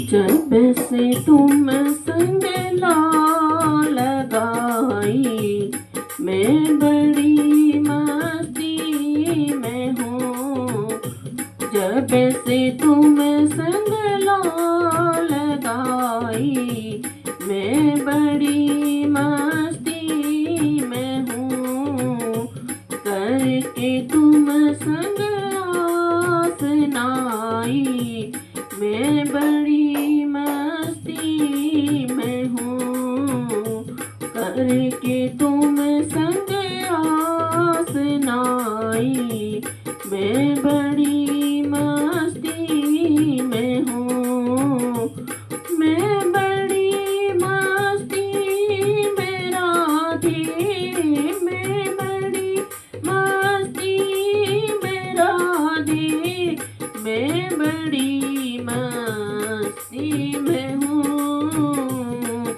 जब से तुम संग लगाई, मैं बड़ी मस्ती में हूँ। जब से तुम संग लगाई, मैं बड़ी मस्ती में हूँ। करके तुम संग आसनाई, मैं बड़ी मस्ती में हूँ। करके तुम संग आसनाई, मैं बड़ी मस्ती में हूँ। मैं बड़ी मस्ती में राधे, मैं बड़ी मस्ती में राधे, मैं बड़ी मस्ती में हूँ।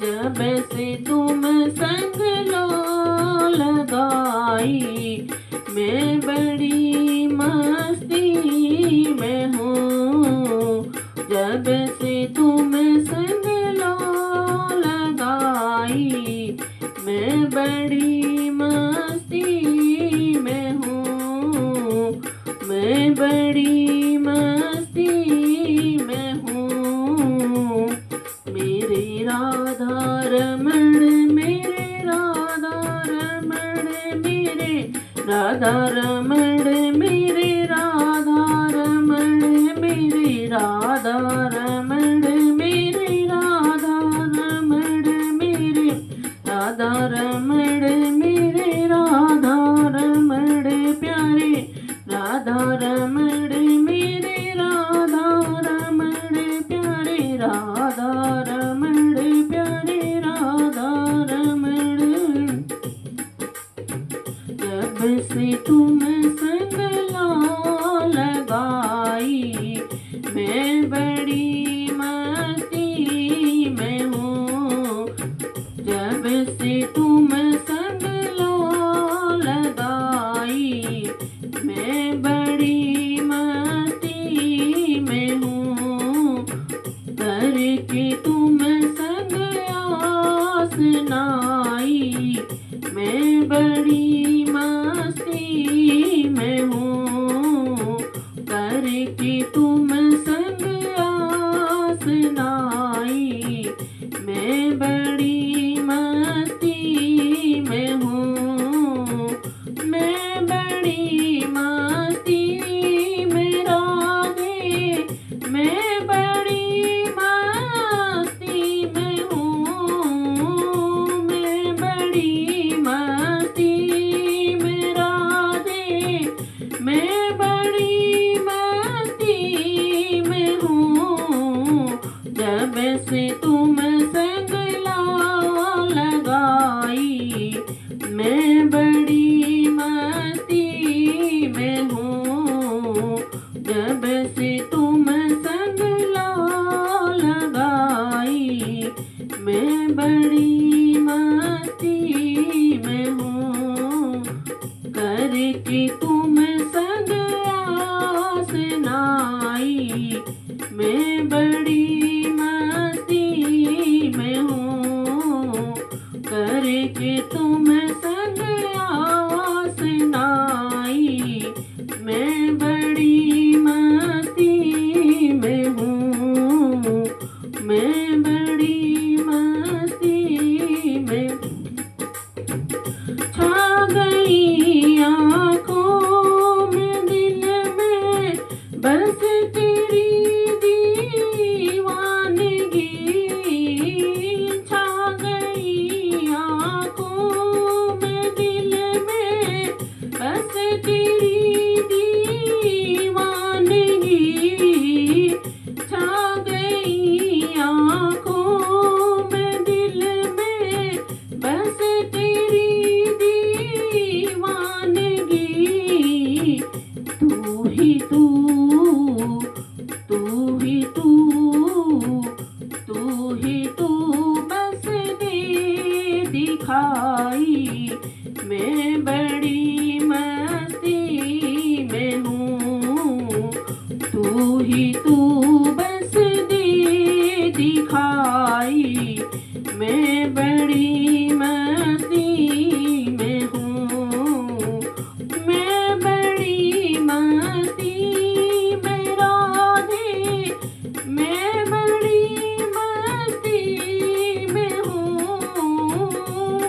जब से तुम संग लगाई, मैं बड़ी मस्ती में हूँ। जब से तुम संग लगाई, मैं बड़ी मस्ती में हूँ। मैं बड़ी मस्ती में हूँ। मेरे राधा रमण, मेरे राधा रमण, मेरे राधा रमण, मेरे राधा रमण, मेरे राधा रमण, मेरे राधा रमण, मेरे राधा रमण, मेरे राधा रमण प्यारे, राधा रमण, मेरे राधा रमण प्यारे, राधा रमण प्यारे, राधा रमण। जब से तुम संग लगाई, मैं बड़ी मस्ती में हूँ। जब से तुम संग लगाई, मैं बड़ी मस्ती में हूँ। करके तुम संग आसनाई, मैं बड़ी मस्ती में हूँ। करके तुम संग आसनाई, मैं बड़ी मस्ती में हूँ। मैं बड़ी मस्ती में राधे, मैं बड़ी मस्ती में हूँ। मैं बड़ी मस्ती में राधे, मैं बड़ी मस्ती में हूँ। जब से तुम संग लगाई, मैं बड़ी मस्ती में हूँ। जब से तुम संग लगाई, मैं बड़ी मस्ती में हूँ। करके तुम संग आसनाई, मैं बड़ी मस्ती में हूँ। करके तुम संग आसनाई, मैं बड़ी मस्ती में हूँ। मैं बड़ी मस्ती में छा गई आँखों में, दिल में बस तेरी दीवानगी। छा गई आँखों में, दिल में बस तेरी दीवानगी। छा गई सिखाई, मैं बड़ी मस्ती में हूँ, मैं बड़ी मस्ती में राधे, मैं बड़ी मस्ती में हूँ,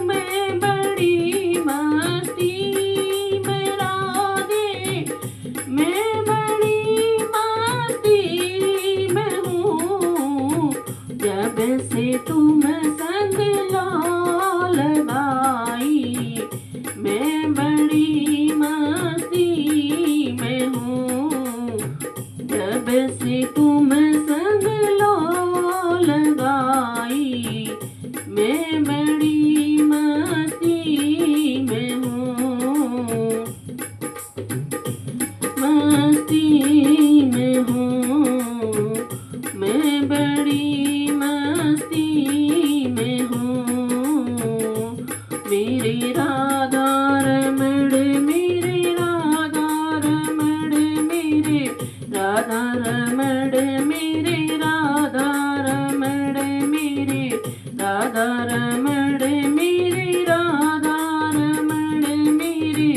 मैं बड़ी मस्ती में राधे, मैं बड़ी मस्ती में हूँ, जब से तुम संग लगाई, मैं बड़ी मस्ती में हूँ, जब से तुम संग लगाई, मैं बड़ी मस्ती में हूँ, मस्ती में हूँ, मैं बड़ी मस्ती में हूँ, मेरी राधा रमण, मेरे राधा रमण, मेरे राधा रमण, मेरे राधा रमण, मेरे राधा रमण, मेरे राधा रमण, मेरे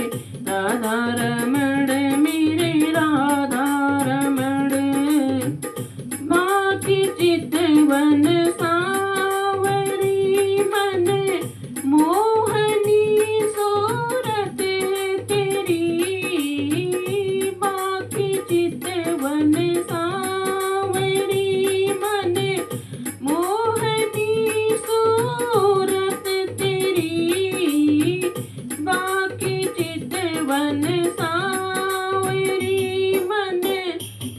राधा रमण, मेरे राधा रमण, बाकी चितवन सांवरी मन मोहनी सूरत तेरी, बाकी चितवन सांवरी मन मोहनी सूरत तेरी, बाकी चितवन सांवरी मन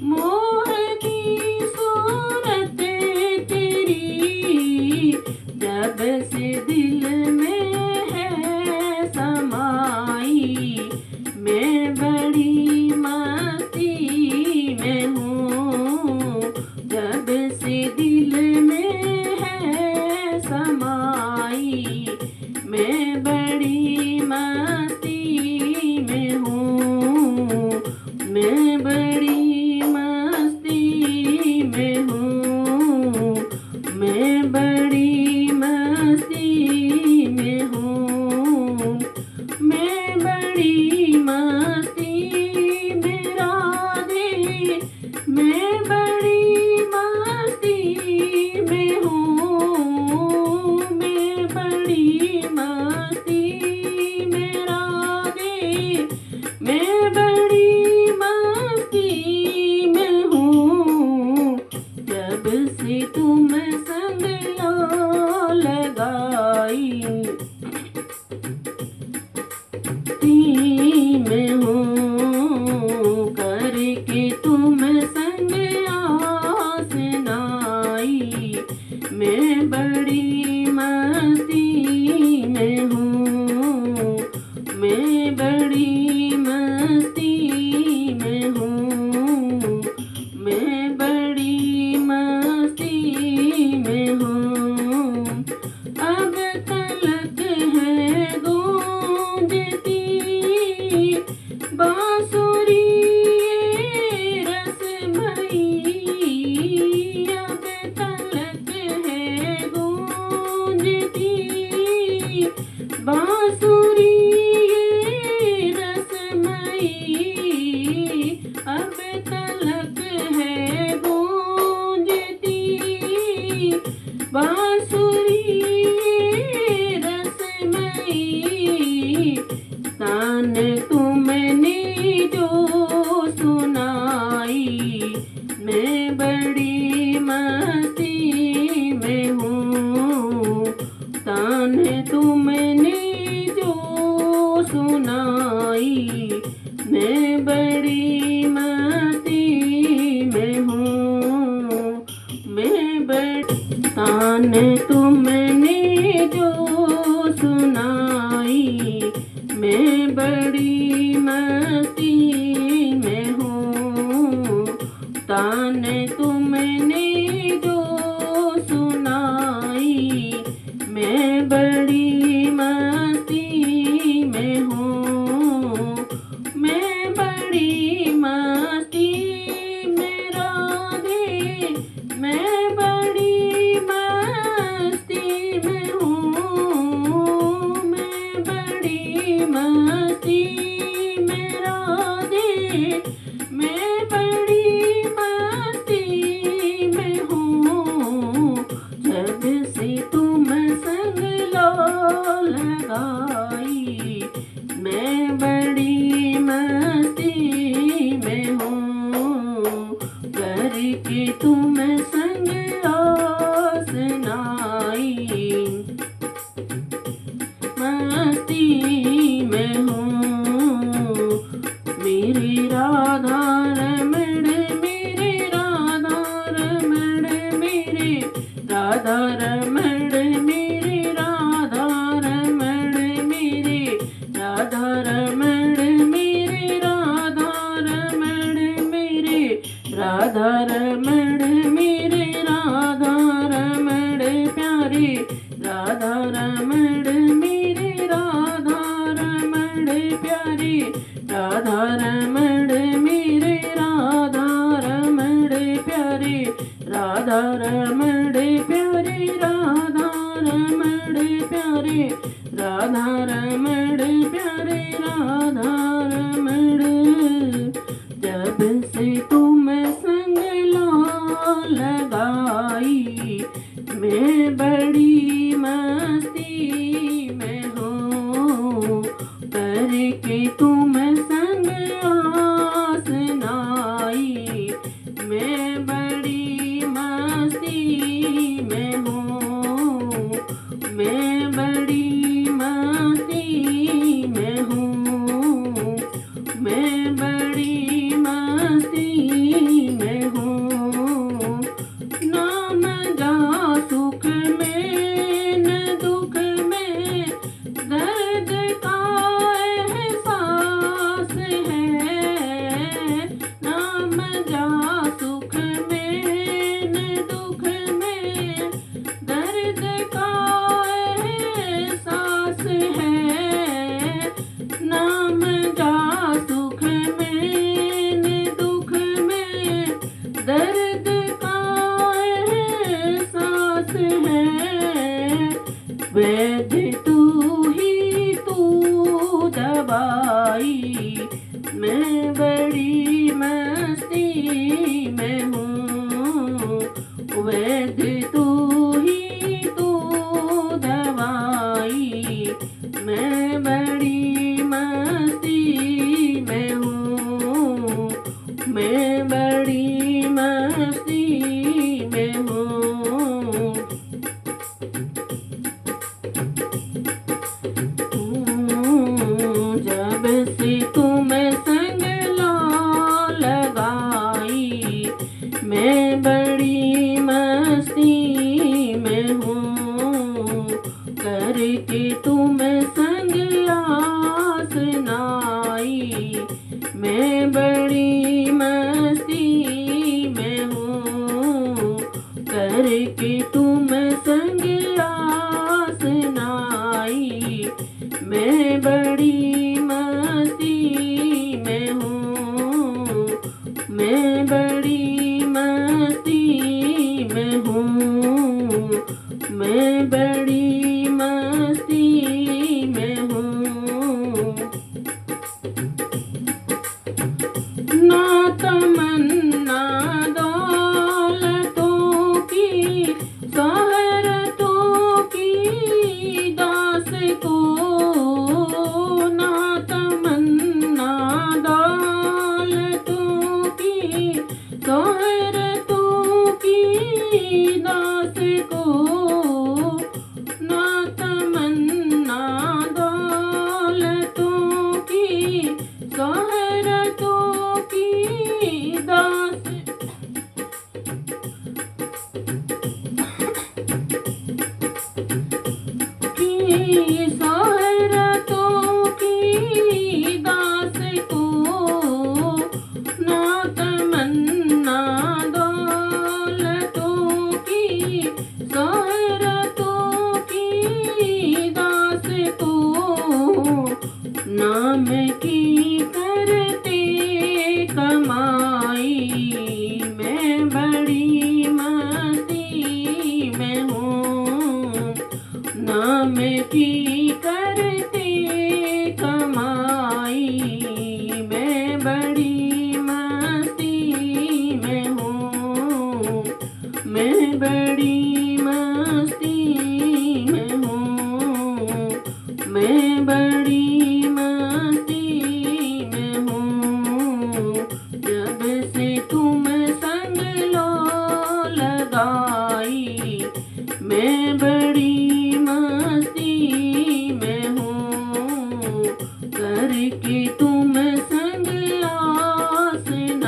मोहनी सूरत तेरी, जब से दिल में है समाई, मैं बड़ी मस्ती में हूँ, जब से दिल में है समाई, मैं बड़ी मस्ती में हूँ, मैं बड़ी मस्ती में हूँ, मैं बड़ी मस्ती में हूँ, मैं बड़ी मस्ती में राधे, मैं बड़ी मस्ती में हूँ, मैं बड़ी मस्ती में राधे, मैं बड़ी मस्ती में हूँ, जब से तुम संग लगाई, ती में हूँ, करके तुम संग आसनाई, मैं बड़ी मस्ती में हूँ, मैं बड़ी मस्ती में हूँ, मैं बड़ी मस्ती में हूँ, अब तलक है गूंजती बांसुरी रसमयी, अब तलक है गूंजती बांसुरी रसमयी, अब तलक है गूंजती बांसुरी रसमयी, तान तुमने जो सुनाई, मैं बड़ी मस्ती में हूँ, तान तुमने जो सुनाई, मैं बड़ी मस्ती में हूँ, मैं बड़ी, तान तुमने जो सुनाई, मैं बड़ी मस्ती में हूँ, तान तुमने जो सुनाई, मैं बड़ी मस्ती में हूँ, मैं बड़ी मस्ती में राधे, मैं बड़ी राधा रमण मेरे, राधा रमण मेरे, राधा रमण मेरे, राधा रमण मेरे, राधा रमण मेरे, राधा रमण प्यारे, राधा रमण मेरे, राधा रमण प्यारे, राधा रमण मेरे, राधा रमण प्यारे, राधा रमण प्यारे, राधा रमण प्यारे, राधा रमण प्यारे, राधा रमण। जब से तुम संग लगाई, मैं बड़ी मस्ती में हूँ, करके तुम संग आसनाई, मैं बड़ी मस्ती में हूँ, मैं बड़ी मस्ती में हूँ, मैं बड़ी मस्ती में हूँ। नाम जा सुख में न दुख में, दर्द का एहसास है, नाम जा सुख में न दुख में, दर्द का एहसास है, नाम जा सुख में न दुख में, दर्द का एहसास है। वैद्य तू ही तू दवाई, मैं बड़ी मस्ती में हूँ, वैद्य तू ही तू दवाई, मैं बड़ी मस्ती में हूँ, मैं बड़ी मस्ती में हूँ। जब से तुम संग लगाई, मैं बड़ी मस्ती में हूँ, करके तुम संग आसनाई, मैं बड़ी मस्ती में हूँ, करके तुम संग आसनाई, मैं बड़ी मस्ती में हूँ, मैं बड़ी मस्ती में हूँ, मैं बड़ी मस्ती में हूँ। ना तमन्ना दौलतों की, शोहरतों की दास को, ना तमन्ना दौलतों की, शोहरतों की दास को, ना तमन्ना दौलतों की, शोहरतों की दास की, शोहरतों की दास को, ना तमन्ना दौलतों की, शोहरतों की दास को, नाम की करते कमाई, मैं बड़ी मस्ती में हूँ, नाम की करते कमाई, मैं बड़ी मस्ती में हूँ, मैं बड़ी मस्ती में हूँ, मैं बड़ी मस्ती में हूँ। जब से तुम संग लगाई, मैं बड़ी मस्ती में हूँ, करके तुम संग आसनाई।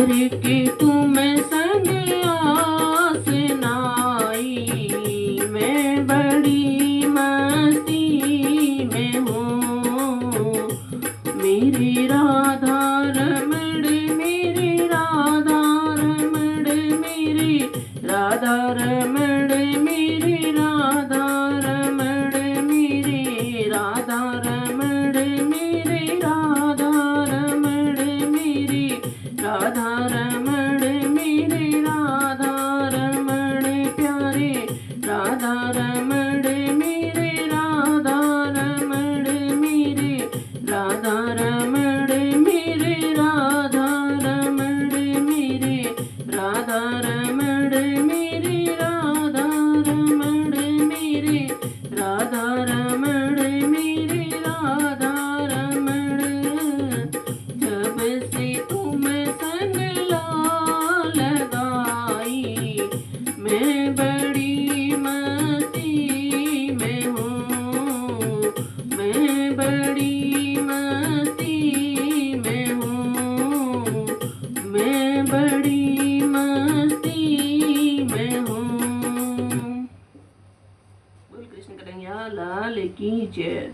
करके तुम संग आस नाई, मैं बड़ी मस्ती में हूँ। मेरी राधा रमण, मेरी राधा रमण, मेरी राधा रमण, मेरी राधा रमण, मेरी राधा रमण, मेरी राधा रमण, मेरी राधा रमण, मेरे राधा रमण प्यारे, राधा रमण मेरे, राधा रमण मेरे, राधा रमण मेरे, राधा रमण मेरे, राधा रमण मेरे, राधा रमण मेरे, राधा रमण मेरे, राधा रमण। जब से तुम संग लगाई, मैं बड़ी मस्ती में हूँ, मैं बड़ी मस्ती में हूँ, मैं बड़ी मस्ती में हूँ। बोल कृष्ण कन्हैया लाल की जय।